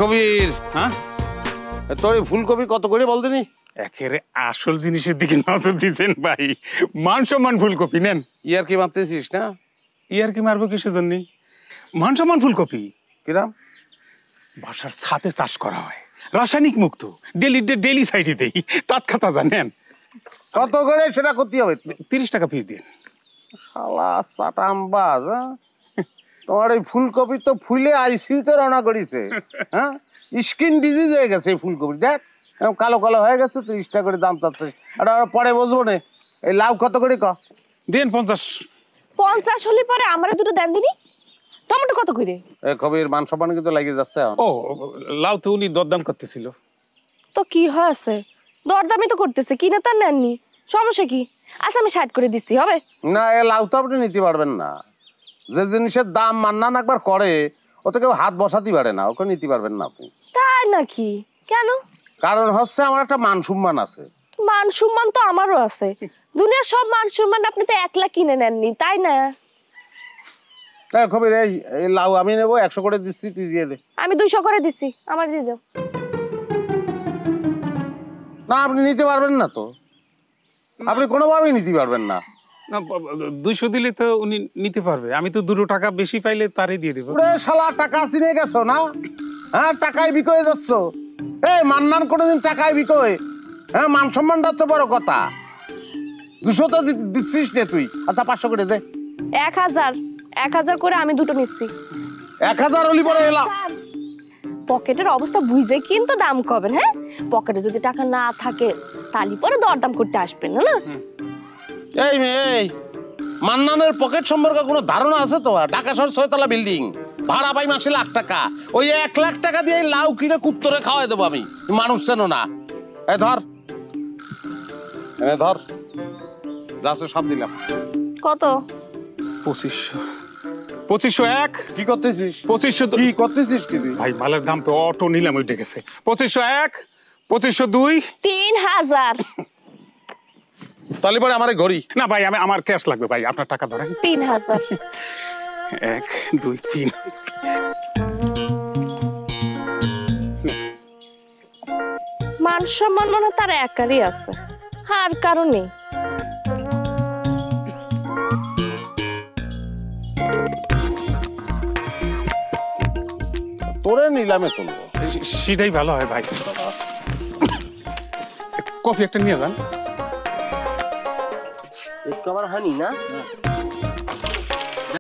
কবির, হ্যাঁ তোর এই ফুলকপি কত করে বল দিনি? একেবারে আসল জিনিসের দিকে নজর দিচ্ছেন ভাই। মান সম্মান ফুলকপি নেন। ইয়ার কি মারতেছিস না? ইয়ার কি মারবো কিসের জন্য? মান সম্মান ফুলকপি কিরাম? বাসার ছাদে চাষ করা হয়, রাসায়নিক মুক্ত, ডেলি সাইডে দেই, টাটকা তাজা নেন। কত করে সেটা করতে হবে? 30 টাকা পিস দিন। শালা সাটামবাজ, হ্যাঁ? তোমার এই ফুলকপি তো ফুলে আইসিইউতে রওনা করেছে। হ্যাঁ, স্কিন ডিজিজ হয়ে গেছে এই ফুলকপি। দেখ কালো কালো হয়ে গেছে, 30 টাকা করে দাম চাচ্ছে। আর পরে বসবো না। এই লাউ কত করে ক? দেন 50। 50 হলে পরে আমারে দুটো দেন দিনি। টমেটো কত করে? কবির মান সম্মান কিন্তু লাগিয়ে যাচ্ছে। ও লাউ তো উনি দরদাম করতেছিল। তো কি হয়েছে? দরদামি তো করতেছে, কিনে তার নেননি, সমস্যা কি? আচ্ছা আমি 60 করে দিচ্ছি, হবে? না, এ লাউ তো আপনি নিতে পারবেন না। যে জিনিসের দাম মান্নান একবার করে ওতে কেউ হাত বসাতে পারে না, ওকে নিতে পারবেন না আপনি। তাই নাকি? কেন? কারণ হচ্ছে আমার একটা মান সম্মান আছে। মান সম্মান তো আমারও আছে। দুনিয়ার সব মান সম্মান আপনি তো একলা কিনে নেননি, তাই না? কবির, এই লাউ আমি নেবো, 100 করে দিচ্ছি, তুই দিয়ে দে। আমি 200 করে দিচ্ছি, আমার দিয়ে দাও। না, আপনি নিতে পারবেন না তো, আপনি কোনোভাবেই নিতে পারবেন না। না 200 দিলে তো উনি নিতে পারবে, আমি তো 2 টাকা বেশি পাইলে তারই দিয়ে দেবো। ওরে শালা, টাকা চিনে গেছো না? হ্যাঁ, টাকায় বিকয়ে যাচ্ছ। এই মান্নান কোনোদিন টাকায় বিকয়? হ্যাঁ, মান সম্মানটা তো বড় কথা। 200 তো দিচ্ছিস নে তুই। আচ্ছা 500 করে দে। 1000 করে আমি দুটো নিচ্ছি। 1000 হলি পরে এলাম। পকেটের অবস্থা বুঝে কিন্তু দাম কবেন, হ্যাঁ? পকেটে যদি টাকা না থাকে তালি পরে দরদাম করতে আসবেন না। এই মেয়ে, এই মান্নানের পকেট সম্পর্কে কোনো ধারণা আছে তো? ঢাকা শহর 6 তলা বিল্ডিং, ভাড়া পাই মাসে লাখ টাকা। ওই 1 লাখ টাকা দিয়ে লাউ কিনে কুত্তরে খাওয়াই দেবো আমি। মানুষ চেনো না। এই ধর, ধর, যাচ্ছে সব দিলাম। কত? 2501। কি করতেছিস? 2500 কি করতেছিস কি তুই? ভাই মালের দাম তো অটো নিলাম, ওইটা গেছে। 2501, 2502। 3000। তাহলে পরে আমার ঘড়ি না ভাই, আমার ক্যাশ লাগবে ভাই, আপনার টাকা ধরেন। 3000। 1 2 3। মান সম্মান মনে তার একারই আছে, আর কারণে। তোরে নিলামে তুলবো। সেটাই ভালো হয় ভাই। কফি একটা নিয়ে যান। একটু আবার হয়নি না?